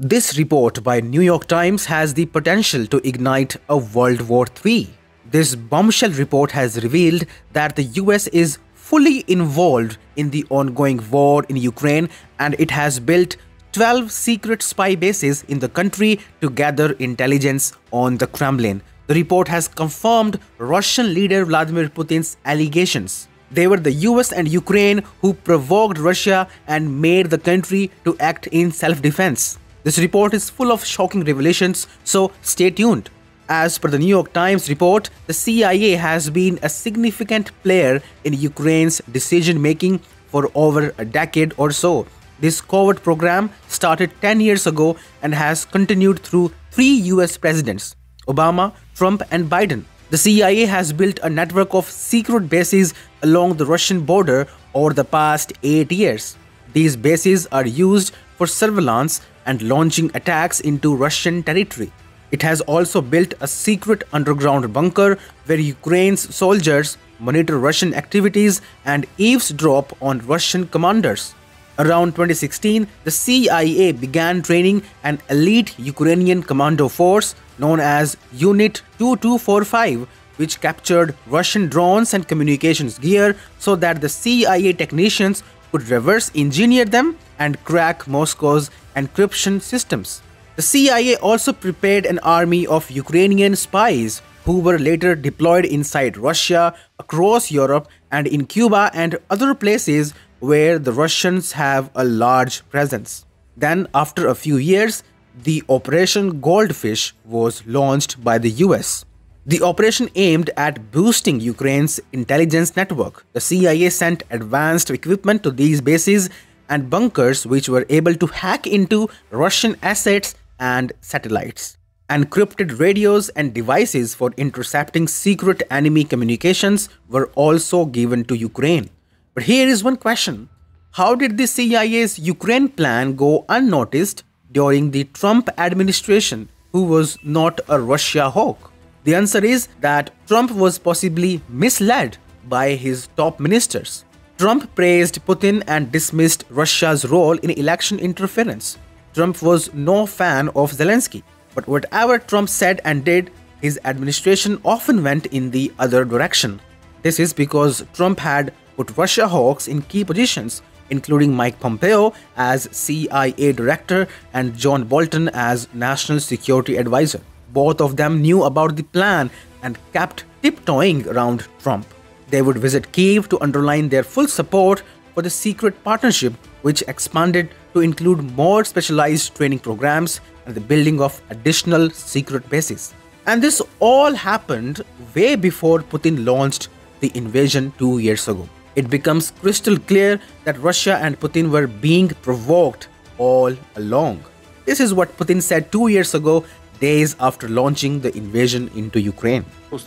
This report by New York Times has the potential to ignite a World War III. This bombshell report has revealed that the US is fully involved in the ongoing war in Ukraine, and it has built 12 secret spy bases in the country to gather intelligence on the Kremlin. The report has confirmed Russian leader Vladimir Putin's allegations. They were the US and Ukraine who provoked Russia and made the country to act in self-defense. This report is full of shocking revelations, so stay tuned. As per the New York Times report, the CIA has been a significant player in Ukraine's decision-making for over a decade or so. This covert program started 10 years ago and has continued through 3 US presidents: Obama, Trump and Biden. The CIA has built a network of secret bases along the Russian border over the past 8 years. These bases are used for surveillance and launching attacks into Russian territory. It has also built a secret underground bunker where Ukraine's soldiers monitor Russian activities and eavesdrop on Russian commanders. Around 2016, the CIA began training an elite Ukrainian commando force known as Unit 2245, which captured Russian drones and communications gear so that the CIA technicians could reverse engineer them and crack Moscow's encryption systems. The CIA also prepared an army of Ukrainian spies who were later deployed inside Russia, across Europe, and in Cuba and other places where the Russians have a large presence. Then, after a few years, the Operation Goldfish was launched by the US. The operation aimed at boosting Ukraine's intelligence network. The CIA sent advanced equipment to these bases and bunkers which were able to hack into Russian assets and satellites. Encrypted radios and devices for intercepting secret enemy communications were also given to Ukraine. But here is one question. How did the CIA's Ukraine plan go unnoticed during the Trump administration, who was not a Russia hawk? The answer is that Trump was possibly misled by his top ministers. Trump praised Putin and dismissed Russia's role in election interference. Trump was no fan of Zelensky, but whatever Trump said and did, his administration often went in the other direction. This is because Trump had put Russia hawks in key positions, including Mike Pompeo as CIA director and John Bolton as national security advisor. Both of them knew about the plan and kept tiptoeing around Trump. They would visit Kyiv to underline their full support for the secret partnership, which expanded to include more specialized training programs and the building of additional secret bases. And this all happened way before Putin launched the invasion 2 years ago. It becomes crystal clear that Russia and Putin were being provoked all along. This is what Putin said 2 years ago, days after launching the invasion into Ukraine. What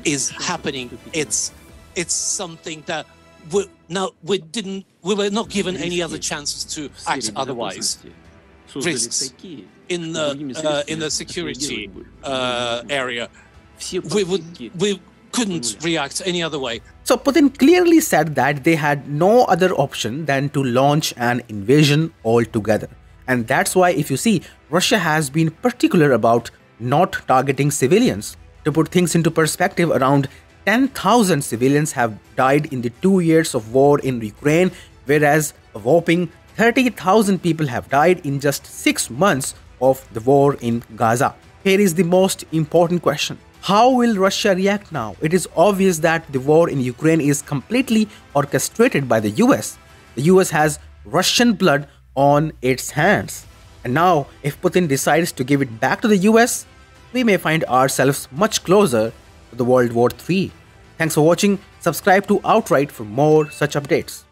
is happening? It's something that we were not given any other chances to act otherwise. Risks in the security area. We couldn't react any other way. So Putin clearly said that they had no other option than to launch an invasion altogether. And that's why, if you see, Russia has been particular about not targeting civilians. To put things into perspective, around 10,000 civilians have died in the 2 years of war in Ukraine, whereas a whopping 30,000 people have died in just 6 months of the war in Gaza. Here is the most important question. How will Russia react now? It is obvious that the war in Ukraine is completely orchestrated by the US. The US has Russian blood on its hands. And now, if Putin decides to give it back to the US, we may find ourselves much closer to the World War III. Thanks for watching. Subscribe to Outright for more such updates.